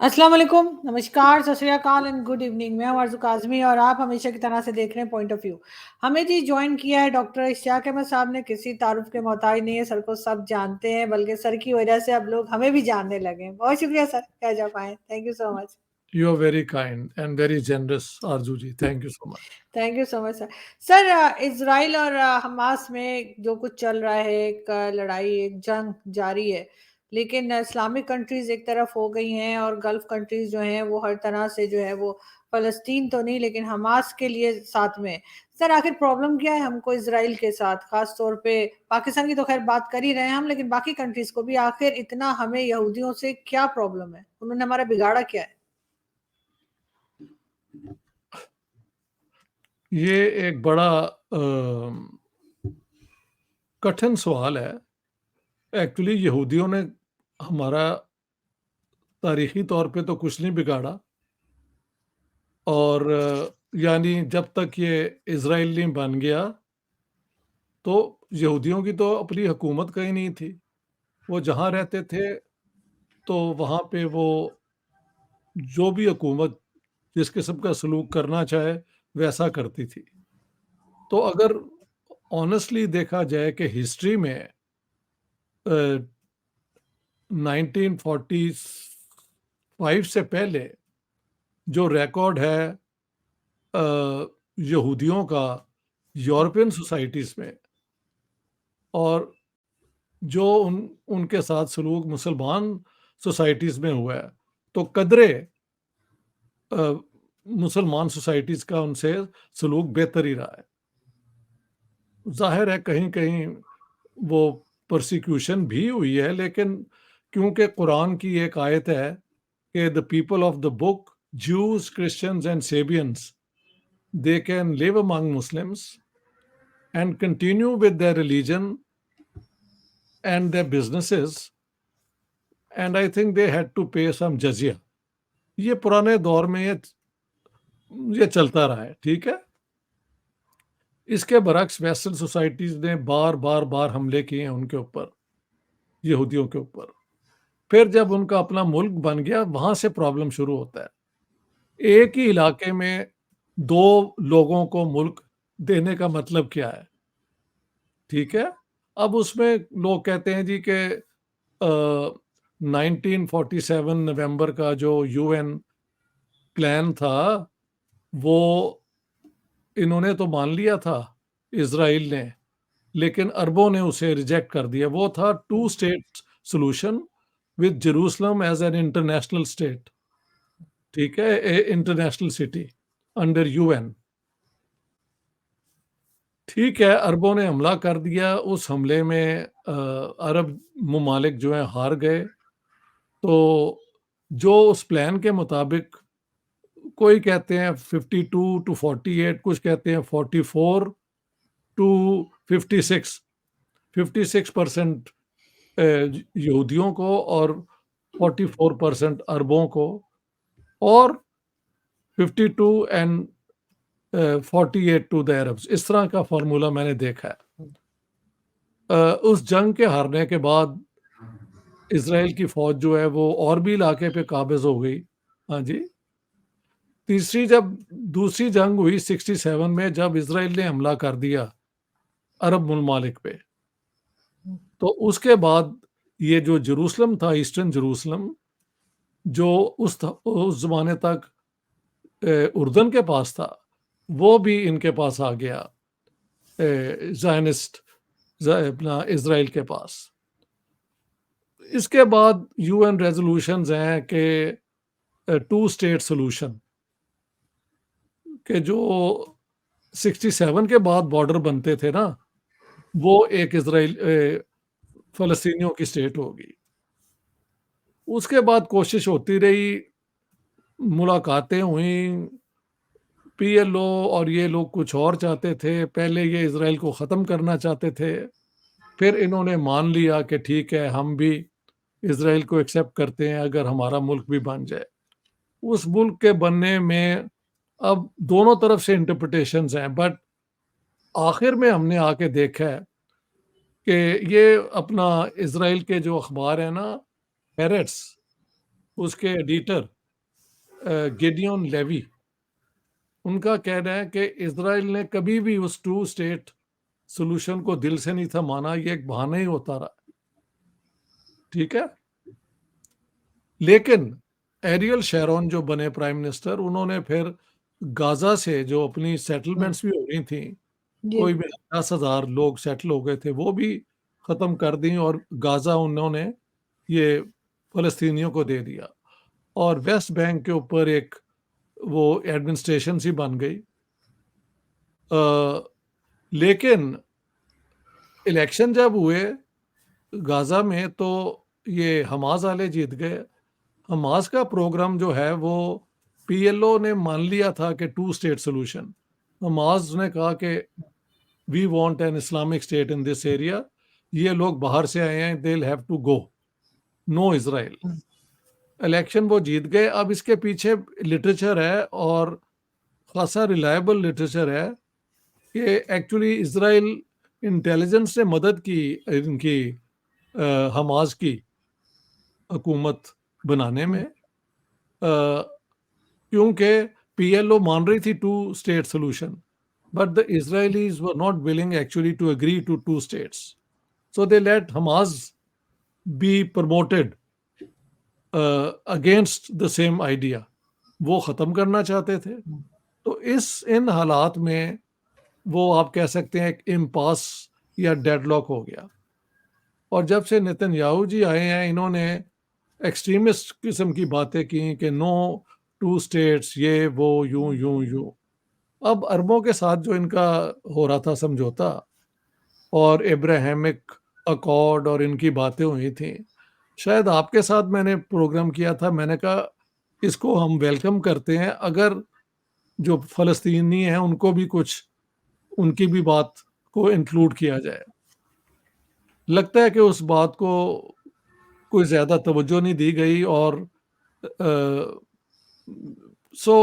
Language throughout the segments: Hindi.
अस्सलाम वालेकुम, नमस्कार, सत श्री अकाल एंड गुड इवनिंग। मैं हूं आरज़ू काज़मी और आप हमेशा की तरह से देख रहे हैं पॉइंट ऑफ व्यू। हमें जी जॉइन किया है डॉक्टर इश्तियाक अहमद साहब ने, किसी तारुफ के मोहताज नहीं है, सर को सब जानते हैं, बल्कि सर की वजह से अब लोग हमें भी जानने लगे हैं। बहुत शुक्रिया सर, कह जा पाएँ। Thank you so much. You are very kind and very generous, Arjuji. Thank you so much. Thank you so much sir. Sir Israel और हमास में जो कुछ चल रहा है, एक लड़ाई, एक जंग जारी है, लेकिन इस्लामिक कंट्रीज़ एक तरफ हो गई हैं और गल्फ़ कंट्रीज़ जो हैं वो हर तरह से जो है वो फ़लस्तीन तो नहीं लेकिन हमास के लिए साथ में हैं। सर आखिर प्रॉब्लम क्या है हमको इज़राइल के साथ? ख़ास तौर पे पाकिस्तान की तो ख़ैर बात कर ही रहे हैं हम, लेकिन बाकी कंट्रीज़ को भी आखिर इतना हमें यहूदियों से क्या प्रॉब्लम है? उन्होंने हमारा बिगाड़ा क्या है? ये एक बड़ा कठिन सवाल है। एक्चुअली यहूदियों ने हमारा तारीखी तौर पे तो कुछ नहीं बिगाड़ा और यानी जब तक ये इज़राइल नहीं बन गया, तो यहूदियों की तो अपनी हुकूमत कहीं नहीं थी। वो जहाँ रहते थे, तो वहाँ पे वो जो भी हुकूमत जिस किस्म का सलूक करना चाहे, वैसा करती थी। तो अगर ऑनेस्टली देखा जाए कि हिस्ट्री में 1945 से पहले जो रिकॉर्ड है यहूदियों का यूरोपियन सोसाइटीज़ में और जो उनके साथ सलूक मुसलमान सोसाइटीज़ में हुआ है, तो कदरे मुसलमान सोसाइटीज़ का उनसे सलूक बेहतर ही रहा है। ज़ाहिर है कहीं-कहीं वो परसिक्यूशन भी हुई है, लेकिन क्योंकि कुरान की एक आयत है कि the people of the book, Jews, Christians and Sabians, they can live among Muslims and continue with their religion and their businesses, and I think they had to pay some jizya. ये पुराने दौर में ये चलता रहा है, ठीक है? इसके बरक्स वेस्टर्न सोसाइटीज़ ने बार हमले किए हैं उनके ऊपर, यहूदियों के ऊपर। फिर जब उनका अपना मुल्क बन गया, वहाँ से प्रॉब्लम शुरू होता है। एक ही इलाके में 2 लोगों को मुल्क देने का मतलब क्या है? ठीक है? अब उसमें लोग कहते हैं जी कि 1947 नवंबर का जो यूएन प्लान था, वो इन्होंने तो मान लिया था, इज़राइल ने, लेकिन अरबों ने उसे रिजेक्ट कर दिया। वो था two state solution with Jerusalem as an international state, ठीक है? A international city under UN. ठीक है, अरबों ने हमला कर दिया, उस हमले में अरब ममालिक जो हैं हार गए। तो जो उस प्लान के मुताबिक कोई कहते हैं 52 टू 48, कुछ कहते हैं 44 टू 56, 56% यहूदियों को और 44% अरबों को, और 52 एंड 48 टू द अरब्स। इस तरह का फ़ॉर्मूला मैंने देखा है। उस जंग के हारने के बाद इज़राइल की फ़ौज जो है वो और भी इलाके पे काबिज़ हो गई। हाँ जी। जब दूसरी जंग हुई 67 में, जब इज़राइल ने हमला कर दिया अरब ममालिक पे, तो उसके बाद ये जो जेरूसलम था, ईस्टर्न जेरूसलम, जो उस ज़माने तक उर्दन के पास था, वो भी इनके पास आ गया, ज़ायनिस्ट अपना इज़राइल के पास। इसके बाद यूएन रेज़ोल्यूशंस हैं कि टू स्टेट सॉल्यूशन, कि जो 67 के बाद बॉर्डर बनते थे ना, वो एक फ़लस्तीनियों की स्टेट होगी। उसके बाद कोशिश होती रही, मुलाकातें हुई, पीएलओ और ये लोग कुछ और चाहते थे। पहले ये इज़राइल को ख़त्म करना चाहते थे, फिर इन्होंने मान लिया कि ठीक है, हम भी इज़राइल को एक्सेप्ट करते हैं अगर हमारा मुल्क भी बन जाए। उस मुल्क के बनने में अब दोनों तरफ से इंटरप्रिटेशंस हैं, बट आखिर में हमने आके देखा है कि ये अपना इज़राइल के जो अखबार है ना, हैरेट्स, उसके एडिटर गिडियन लेवी, उनका कहना है कि इज़राइल ने कभी भी उस टू स्टेट सॉल्यूशन को दिल से नहीं था माना, ये एक बहाना ही होता रहा। ठीक है? लेकिन एरियल शेरोन जो बने प्राइम मिनिस्टर, उन्होंने फिर गाज़ा से जो अपनी सेटलमेंट्स भी हो गई थी, जी। कोई भी 10,000 लोग सेटल हो गए थे, वो भी ख़त्म कर दी और गाज़ा उन्होंने ये फ़लस्तीनियों को दे दिया और वेस्ट बैंक के ऊपर एक वो एडमिनिस्ट्रेशन सी बन गई। लेकिन इलेक्शन जब हुए गाज़ा में तो ये हमास वाले जीत गए। हमास का प्रोग्राम जो है वो पीएलओ ने मान लिया था कि टू स्टेट सॉल्यूशन। हमास ने कहा कि we want an Islamic state in this area, ये लोग बाहर से आए हैं, they will have to go, no Israel. Election वो जीत गए। अब इसके पीछे लिटरेचर है और खासा रिलायबल लिटरेचर है कि एक्चुअली इज़राइल इंटेलिजेंस ने मदद की इनकी हमास की हुकूमत बनाने में, क्योंकि पीएलओ मान रही थी two state solution, but the Israelis were not willing actually to agree to two states. So they let Hamas be promoted against the same idea. वो ख़त्म करना चाहते थे। तो इन हालात में वो आप कह सकते हैं एक इम्पास या डेडलॉक हो गया। और जब से नेतन्याहू जी आए हैं, इन्होंने एक्सट्रीमिस्ट किस्म की बातें की कि नो टू स्टेट्स, ये वो यूं यूं यूं। अब अरबों के साथ जो इनका हो रहा था समझौता और इब्राहिमिक अकॉर्ड और इनकी बातें हुई थी, शायद आपके साथ मैंने प्रोग्राम किया था, मैंने कहा इसको हम वेलकम करते हैं अगर जो फ़लस्तीनी हैं उनको भी कुछ उनकी भी बात को इंक्लूड किया जाए। लगता है कि उस बात को कोई ज़्यादा तवज्जो नहीं दी गई और so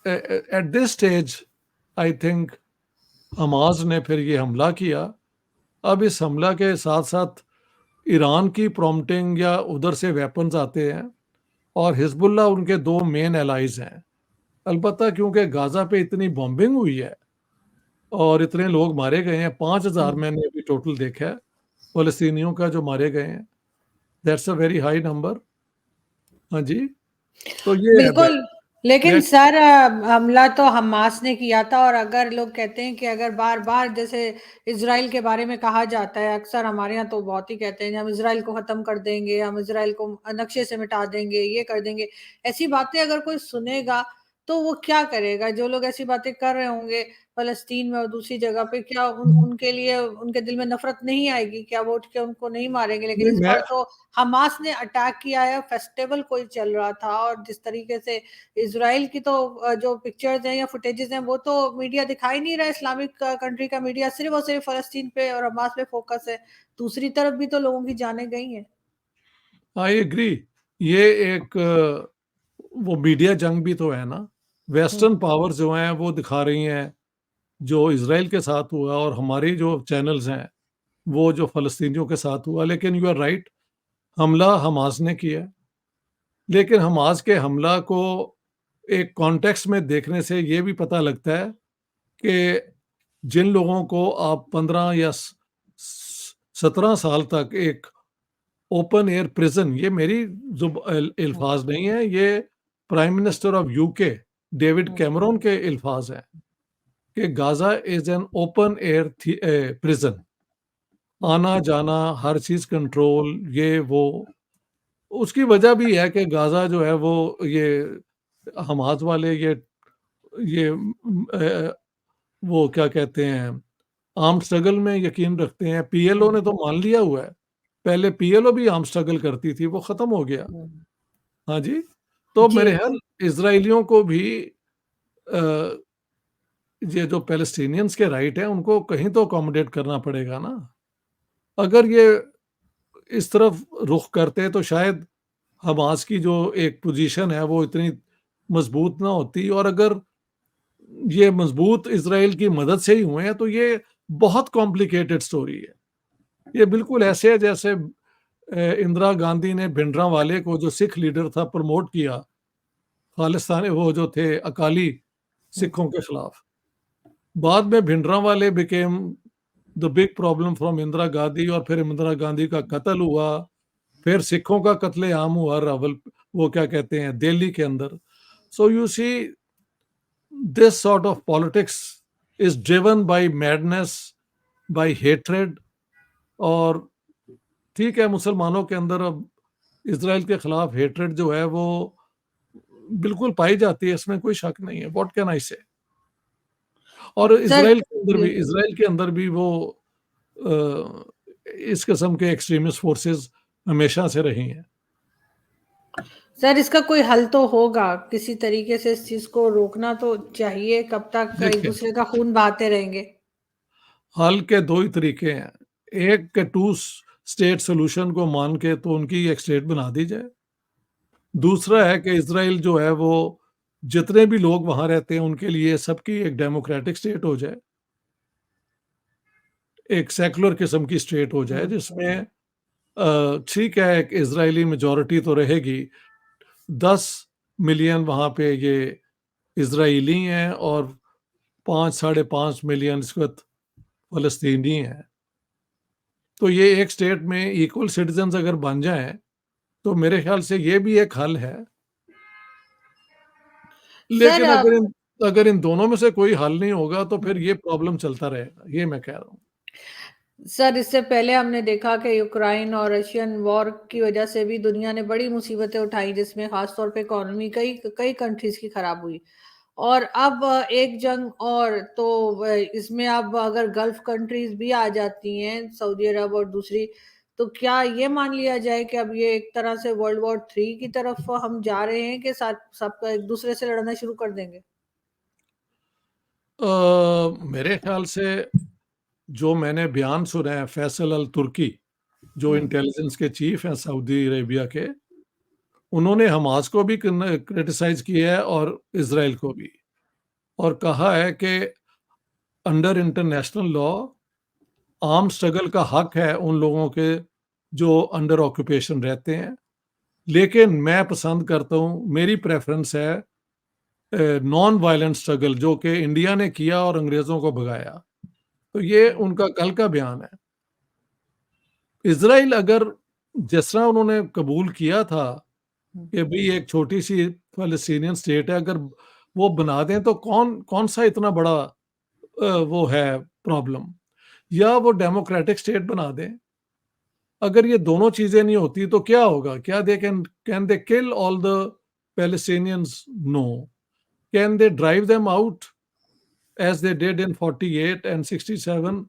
at this stage I think Hamas ने फिर ये हमला किया। अब इस हमला के साथ-साथ ईरान की प्रॉम्प्टिंग या उधर से वेपन्स आते हैं और हिज़्बुल्लाह उनके 2 मेन एलाइज़ हैं। अलबत्ता क्योंकि गाज़ा पे इतनी बॉम्बिंग हुई है और इतने लोग मारे गए हैं, 5,000 मैंने अभी टोटल देखा है, फ़लस्तीनियों का जो मारे गए हैं। That's a very high number. हाँ जी, तो ये है बिल्कुल, लेकिन बैक। सर हमला तो हमास ने किया था और अगर लोग कहते हैं कि अगर बार-बार जैसे इज़राइल के बारे में कहा जाता है, अक्सर हमारे यहाँ तो बहुत ही कहते हैं हम इज़राइल को ख़त्म कर देंगे, हम इज़राइल को नक्शे से मिटा देंगे, ये कर देंगे। ऐसी बातें अगर कोई सुनेगा, तो वो क्या करेगा? जो लोग ऐसी बातें कर रहे होंगे फ़लस्तीन में और दूसरी जगह पे, क्या उनके लिए उनके दिल में नफ़रत नहीं आएगी? क्या वो उठ के उनको नहीं मारेंगे? लेकिन नहीं इस मैं बार तो हमास ने अटैक किया है, फेस्टिवल कोई चल रहा था और जिस तरीके से इज़राइल की तो जो पिक्चर्स हैं या फुटेजेस हैं वो तो मीडिया दिखा ही नहीं रहा है, इस्लामिक कंट्री का मीडिया सिर्फ़ और सिर्फ़ फ़लस्तीन पे और हमास पे फ़ोकस है। दूसरी तरफ भी तो लोगों की जानें गई हैं। I agree. ये एक वो मीडिया जंग भी तो है ना। हुँ, वेस्टर्न पावर्स जो हैं वो दिखा रही हैं जो इज़राइल के साथ हुआ और हमारी जो चैनल्स हैं वो जो फ़लस्तीनियों के साथ हुआ। लेकिन यू आर राइट, हमला हमास ने किया। लेकिन हमास के हमला को एक कॉन्टेक्स्ट में देखने से ये भी पता लगता है कि जिन लोगों को आप 15 या 17 साल तक एक ओपन एयर प्रिजन, ये मेरी हुँ, अल्फाज नहीं है, ये prime minister of UK David hmm, Cameron के अल्फाज हैं कि Gaza is an open air prison. हुँ, आना जाना हर चीज कंट्रोल, ये वो। उसकी वजह भी है कि गाजा जो है वो ये हमास वाले ये वो क्या कहते हैं, आर्म्ड स्ट्रगल में यकीन रखते हैं। पीएलओ ने हुँ, तो मान लिया हुआ है। पहले पीएलओ भी आर्म्ड स्ट्रगल करती थी, वो खत्म हो गया। हुँ। हाँ जी, तो जी। मेरे ख्याल इज़राइलियों को भी अ, ये जो पैलेस्टीनियंस के राइट हैं, उनको कहीं तो अकोमोडेट करना पड़ेगा ना। अगर ये इस तरफ रुख करते तो शायद हमास की जो एक पोजीशन है वो इतनी मजबूत ना होती, और अगर ये मजबूत इज़राइल की मदद से ही हुए हैं तो ये बहुत कॉम्प्लिकेटेड स्टोरी है। ये बिल्कुल ऐसे है जैसे इंदिरा गांधी ने भिंडरांवाले को, जो सिख लीडर था, प्रमोट किया खालिस्तानी, वो जो थे अकाली सिखों के खिलाफ। बाद में Bhindranwale became the big problem from Indira Gandhi, और फिर इंदिरा गांधी का कत्ल हुआ, फिर सिखों का कत्लेआम हुआ रावल, वो क्या कहते हैं, दिल्ली के अंदर। So you see this sort of politics is driven by madness, by hatred. और ठीक है, मुसलमानों के अंदर अब इसराइल के खिलाफ हेट्रेड जो है वो बिल्कुल पाई जाती है, इसमें कोई शक नहीं है। व्हाट कैन आई से। और सर इसराइल के अंदर भी वो इस किस्म के एक्सट्रीमिस्ट फोर्सेस हमेशा से रही हैं। सर इसका कोई हल तो होगा, किसी तरीके से इस चीज को रोकना तो चाहिए। कब तक एक देखिए, दूसरे का खून बहाते रहेंगे? हल के दो ही तरीके हैं। एक के टू स्टेट सोल्यूशन को मान के तो उनकी एक स्टेट बना दी जाए। दूसरा है कि इसराइल जो है वो जितने भी लोग वहां रहते हैं उनके लिए सबकी एक डेमोक्रेटिक स्टेट हो जाए, एक सेकुलर किस्म की स्टेट हो जाए, जिसमें ठीक है, एक इजरायली मेजॉरिटी तो रहेगी, 10 मिलियन वहां पे ये इजरायली हैं और 5 साढ़े 5 मिलियन इस वक्त फलस्तीनी हैं। तो ये एक स्टेट में इक्वल सिटीजन्स अगर बन जाएं तो मेरे ख्याल से ये भी एक हल है। सर लेकिन अगर इन दोनों में से कोई हल नहीं होगा तो फिर ये प्रॉब्लम चलता रहेगा, ये मैं कह रहा हूँ। सर इससे पहले हमने देखा कि यूक्रेन और रशियन वॉर की वजह से भी दुनिया ने बड़ी मुसीबतें उठाई, जिसमें खासतौर पे इकोनॉमी कई कई कंट्रीज की खराब हुई। और अब एक जंग और तो इसमें अब अगर गल्फ कंट्रीज भी आ जाती हैं, सऊदी अरब और दूसरी, तो क्या ये मान लिया जाए कि अब ये एक तरह से वर्ल्ड वॉर 3 की तरफ हम जा रहे हैं कि साथ सबका एक दूसरे से लड़ना शुरू कर देंगे? मेरे ख्याल से जो मैंने बयान सुना है फैसल अल तुर्की, जो हम्म। इंटेलिजेंस के चीफ हैं सऊदी अरेबिया के, उन्होंने हमास को भी क्रिटिसाइज किया है और इसराइल को भी, और कहा है कि under international law arm struggle का हक है उन लोगों के जो अंडर ऑक्यूपेशन रहते हैं। लेकिन मैं पसंद करता हूँ, मेरी प्रेफरेंस है नॉन वायलेंट स्ट्रगल, जो कि इंडिया ने किया और अंग्रेजों को भगाया। तो ये उनका कल का बयान है। इसराइल अगर जिस तरह उन्होंने कबूल किया था कि भाई एक छोटी सी फ़लस्तीनियन स्टेट है, अगर वो बना दें तो कौन कौन सा इतना बड़ा वो है प्रॉब्लम, या वो डेमोक्रेटिक स्टेट बना दें। अगर ये दोनों चीजें नहीं होती तो क्या होगा? क्या they can they kill all the Palestinians? No. Can they drive them out as they did in 48 and 67?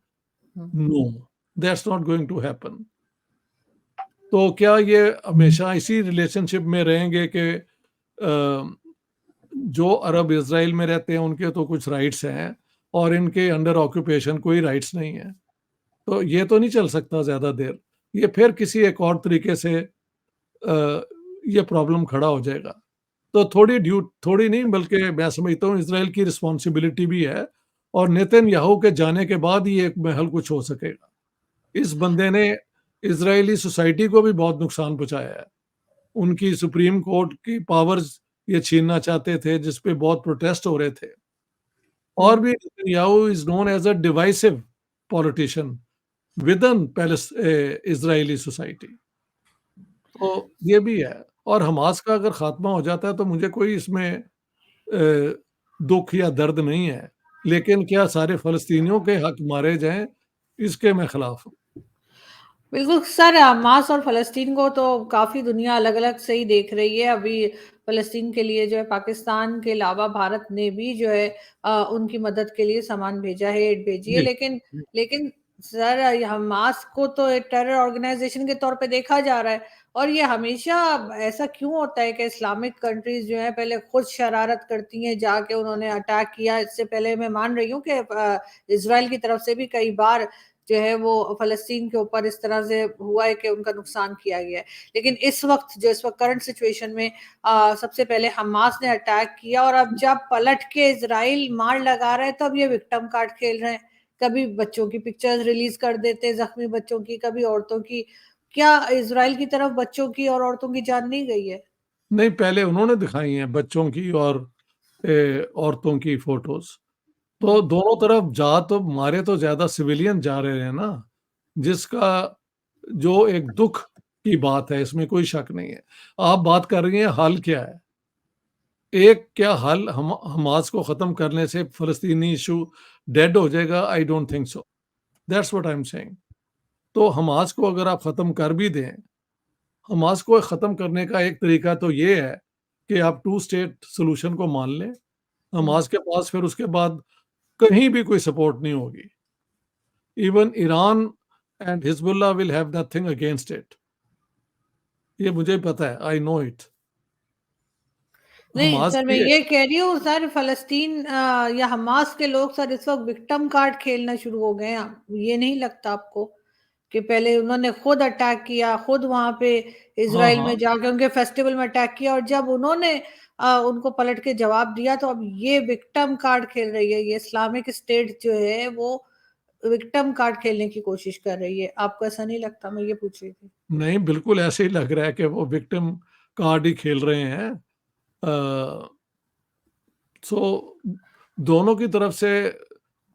No, that's not going to happen. तो क्या ये हमेशा इसी रिलेशनशिप में रहेंगे कि जो अरब इसराइल में रहते हैं उनके तो कुछ राइट्स हैं और इनके अंडर ऑक्यूपेशन कोई राइट्स नहीं है? तो ये तो नहीं चल सकता ज़्यादा देर। ये फिर किसी एक और तरीके से ये प्रॉब्लम खड़ा हो जाएगा। तो थोड़ी नहीं, बल्कि मैं समझता हूँ इसराइल की रिस्पॉन्सिबिलिटी भी है, और नेतन्याहू के जाने के बाद ही एक महल कुछ हो सकेगा। इस बंदे ने इजरायली सोसाइटी को भी बहुत नुकसान पहुंचाया है। उनकी सुप्रीम कोर्ट की पावर्स ये छीनना चाहते थे, जिस पे बहुत प्रोटेस्ट हो रहे थे। और भी Netanyahu is known as a divisive politician within Israeli society. तो ये भी है। और हमास का अगर खात्मा हो जाता है तो मुझे कोई इसमें दुख या दर्द नहीं है, लेकिन क्या सारे फलस्तीनियों के हक मारे जाएं, इसके मैं खिलाफ हूँ। बिल्कुल सर, हमास और फ़लस्तीन को तो काफ़ी दुनिया अलग-अलग से ही देख रही है। अभी फ़लस्तीन के लिए जो है पाकिस्तान के अलावा भारत ने भी जो है उनकी मदद के लिए सामान भेजा है, एड भेजी है। जी। लेकिन लेकिन सर हमास को तो एक टेरर ऑर्गेनाइज़ेशन के तौर पे देखा जा रहा है, और ये हमेशा ऐसा क्यों होता है कि इस्लामिक कंट्रीज़ जो हैं पहले खुद शरारत करती हैं, जाके उन्होंने अटैक किया। इससे पहले मैं मान रही हूँ कि इज़राइल की तरफ से भी कई बार जो है वो फ़लस्तीन के ऊपर इस तरह से हुआ है कि उनका नुकसान किया गया है। लेकिन इस वक़्त करंट सिचुएशन में सबसे पहले हमास ने अटैक किया, और अब जब पलट के इज़राइल मार लगा रहा है, तब ये विक्टिम कार्ड खेल रहे हैं। कभी बच्चों की पिक्चर्स रिलीज़ कर देते हैं, ज़ख्मी बच्चों की, कभी औरतों की। क्या इज़राइल की तरफ बच्चों की और औरतों की जान नहीं गई है? नहीं, पहले उन्होंने दिखाई हैं बच्चों की और औरतों की फ़ोटोज़। तो हुँ, दोनों तरफ जा तो मारे तो ज़्यादा सिविलियन जा रहे हैं ना, जिसका जो एक दुःख की बात है, इसमें कोई शक नहीं है। आप बात कर रही हैं हल क्या है? एक क्या हल हमास को ख़त्म करने से फ़लस्तीनी इश्यू डेड हो जाएगा? I don't think so. That's what I am saying. तो हमास को अगर आप ख़त्म कर भी दें, हमास को ख़त्म करने का एक तरीका तो ये है कि आप टू स्टेट सॉल्यूशन को मान लें। हुँ। हमास के पास फिर उसके बाद कहीं भी कोई सपोर्ट नहीं होगी। Even Iran and Hezbollah will have nothing against it. ये मुझे पता है, आई नो इट। नहीं हमास सर, मैं की ये कह रही हूँ सर, फ़लस्तीन या हमास के लोग सर इस वक़्त विक्टिम कार्ड खेलना शुरू हो गए हैं। ये नहीं लगता आपको कि पहले उन्होंने खुद अटैक किया, खुद वहाँ पे हाँ, इज़राइल में हाँ। जाके उनके फेस्टिवल में अटैक किया, और जब उन्होंने उनको पलट के जवाब दिया, तो अब ये विक्टिम कार्ड खेल रही है। ये इस्लामिक स्टेट जो है वो विक्टिम कार्ड खेलने की कोशिश कर रही है। आपको ऐसा नहीं लगता? मैं ये पूछ रही थी। नहीं, बिल्कुल ऐसे ही लग रहा है कि वो विक्टिम कार्ड ही खेल रहे हैं। अ, सो दोनों की तरफ से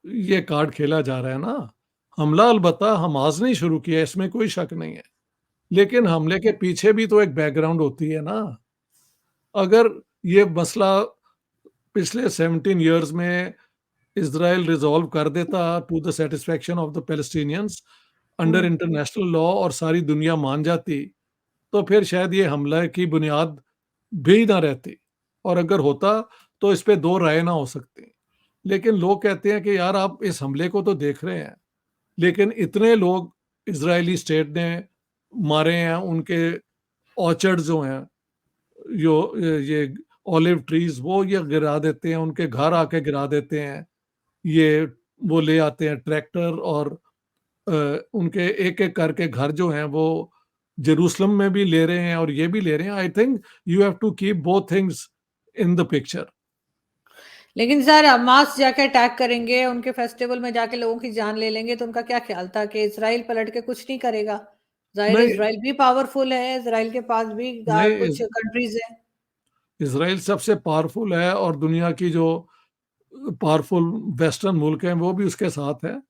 ये कार्ड खेला जा रहा है ना। हमला अलबत्ता हमास ने ही शुरू किया है, इसमें कोई शक नहीं है। लेकिन हमले के पीछे भी तो एक बैकग्राउंड होती है ना। अगर ये मसला पिछले 17 इयर्स में इज़राइल रिज़ॉल्व कर देता to the satisfaction of the Palestinians under हुँ। इंटरनेशनल लॉ और सारी दुनिया मान जाती, तो फिर शायद ये हमले की बुनियाद भी ना रहती, और अगर होता तो इस पे 2 राय ना हो सकती। लेकिन लोग कहते हैं कि यार आप इस हमले को तो देख रहे हैं, लेकिन इतने लोग इज़राइली स्टेट ने मारे हैं, उनके ऑर्चर्ड जो हैं, ये ऑलिव ट्रीज़ वो ये गिरा देते हैं, उनके घर आके गिरा देते हैं। ये वो ले आते हैं ट्रैक्टर और अ, उनके एक-एक करके घर जो हैं वो जेरूसलम में भी ले रहे हैं और ये भी ले रहे हैं। I think you have to keep both things in the picture. लेकिन सर हमास जाके अटैक करेंगे, उनके फेस्टिवल में जाके लोगों की जान ले लेंगे, तो उनका क्या ख्याल था कि इज़राइल पलट के कुछ नहीं करेगा? ज़ाहिर है नहीं, इज़राइल भी पावरफुल है, इज़राइल के पास भी नहीं कुछ कंट्रीज़ हैं। इज़राइल सबसे पावरफुल है और दुनिया की जो पावरफुल वेस्टर्न मुल्क हैं वो भी उसके साथ है।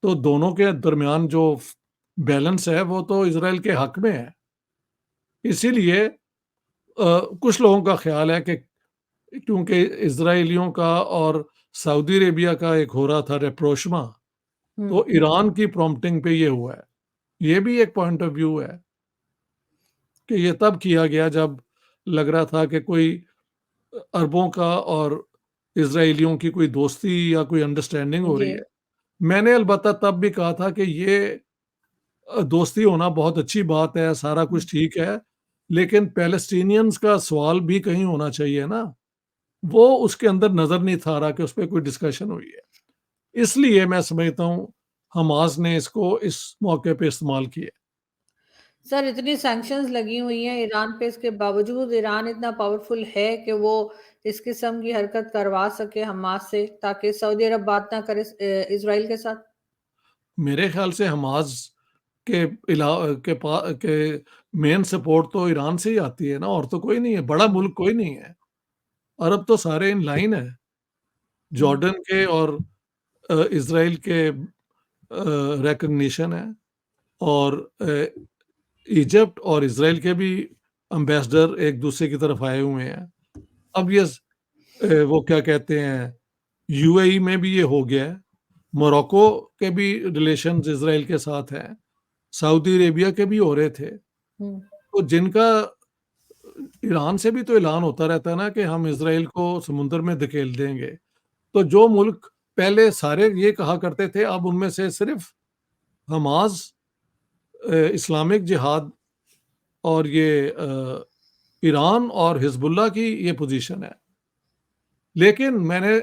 तो दोनों के दरमियान जो बैलेंस है वो तो इज़राइल के हक में है। इसीलिए कुछ लोगों का ख़्याल है कि क्योंकि इज़राइलियों का और सऊदी अरेबिया का एक हो रहा था रेप्रोशमा, हुँ। तो ईरान की प्रॉम्प्टिंग पे ये हुआ है। ये भी एक पॉइंट ऑफ व्यू है कि ये तब किया गया जब लग रहा था कि कोई अरबों का और इज़राइलियों की कोई दोस्ती या कोई अंडरस्टैंडिंग हो जी। रही है। मैंने अलबत्ता तब भी कहा था कि ये दोस्ती होना बहुत अच्छी बात है, सारा हुँ। कुछ ठीक है, लेकिन पैलेस्टीनियंस का सवाल भी कहीं होना चाहिए ना। वो उसके अंदर नज़र नहीं था आ रहा कि उसपे कोई डिस्कशन हुई है। इसलिए मैं समझता हूँ हमास ने इसको इस मौके पे इस्तेमाल किया। सर इतनी सैंक्शंस लगी हुई हैं ईरान पे, इसके बावजूद ईरान इतना पावरफुल है कि वो इस किस्म की हरकत करवा सके हमास से, ताकि सऊदी अरब बात ना करे इज़राइल के साथ? मेरे ख़्याल से हमास के इला के मेन सपोर्ट तो ईरान से ही आती है ना, और तो कोई नहीं है, बड़ा हुँ। मुल्क कोई नहीं है। अरब तो सारे इन लाइन है, हुँ। जॉर्डन के और इज़राइल के रिकॉग्निशन है, और इजिप्ट और इज़राइल के भी एम्बेसडर एक दूसरे की तरफ आए हुए हैं। अब ये वो क्या कहते हैं, यूएई में भी ये हो गया है, मोरक्को के भी रिलेशंस इज़राइल के साथ हैं, सऊदी अरेबिया के भी हो रहे थे। हुँ। तो जिनका ईरान से भी तो ऐलान होता रहता है ना कि हम इज़राइल को समुद्र में धकेल देंगे। तो जो मुल्क पहले सारे ये कहा करते थे, अब उनमें से सिर्फ़ हमास, इस्लामिक जिहाद और ये ईरान और हिज़्बुल्लाह की ये पोज़ीशन है। लेकिन मैंने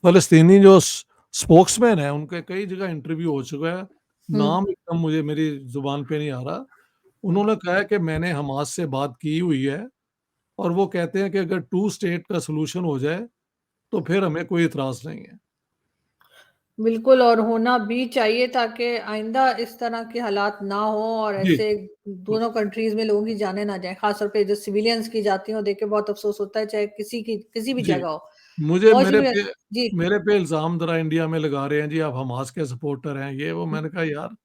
फ़लस्तीनी जो स्पोक्समैन है, उनके कई जगह इंटरव्यू हो चुका है। हुँ। नाम एकदम मुझे मेरी ज़ुबान पे नहीं आ रहा। उन्होंने कहा है कि मैंने हमास से बात की हुई है और वो कहते हैं कि अगर टू स्टेट का सॉल्यूशन हो जाए, तो फिर हमें कोई इतराज़ नहीं है। बिल्कुल, और होना भी चाहिए ताकि आइंदा इस तरह के हालात ना हो और जी, ऐसे दोनों कंट्रीज़ में लोगों की जानें ना जाएँ, ख़ास तौर पे जो सिविलियंस की जाती हैं, वो देख के बहुत अफ़सोस होता है, चाहे किसी भी जी। जगह हो। मुझे बहुत शुक्रिया। जी, मेरे पे इल्ज़ाम ज़रा इंडिया में लगा रहे हैं जी, आप हमास के सपोर्टर हैं, ये वो। मैंने कहा यार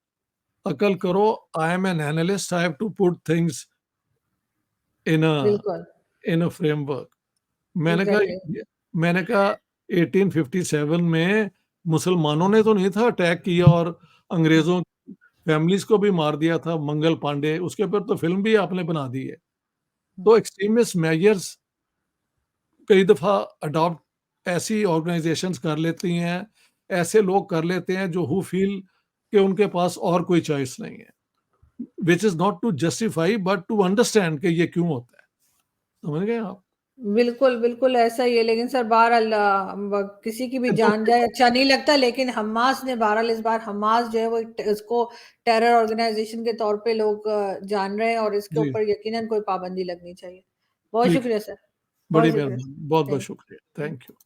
अकल करो, I am an analyst, I have to put things in a बिल्कुल, फ्रेमवर्क। मैंने कहा एग्ज़ैक्टली। ये मैंने कहा 1857 में मुसलमानों ने तो नहीं था अटैक किया और हुँ, अंग्रेज़ों फैमिलीज़ को भी मार दिया था, मंगल पांडे, उसके ऊपर तो फ़िल्म भी आपने बना दी है। हुँ। तो एक्सट्रीमिस्ट मेजर्स कई दफ़ा अडॉप्ट ऐसी ऑर्गनाइज़ेशंस कर लेती हैं, ऐसे लोग कर लेते हैं जो हू फ़ील कि उनके पास और कोई चॉइस नहीं है। Which is not to justify but to understand कि ये क्यों होता है। समझ गए आप? बिल्कुल, बिल्कुल ऐसा ही है, लेकिन सर बहरहाल किसी की भी ये तो जान जाए अच्छा नहीं लगता, लेकिन हमास ने बहरहाल इस बार हमास जो है वो इसको टेरर ऑर्गेनाइज़ेशन के तौर पे लोग जान रहे हैं और इसके जी, ऊपर यकीनन कोई पाबंदी लगनी चाहिए। बहुत ठीक है। शुक्रिया सर, बहुत बड़ी शुक्रिया। मेहरबानी। बहुत-बहुत थैंक शुक्रिया। Thank you.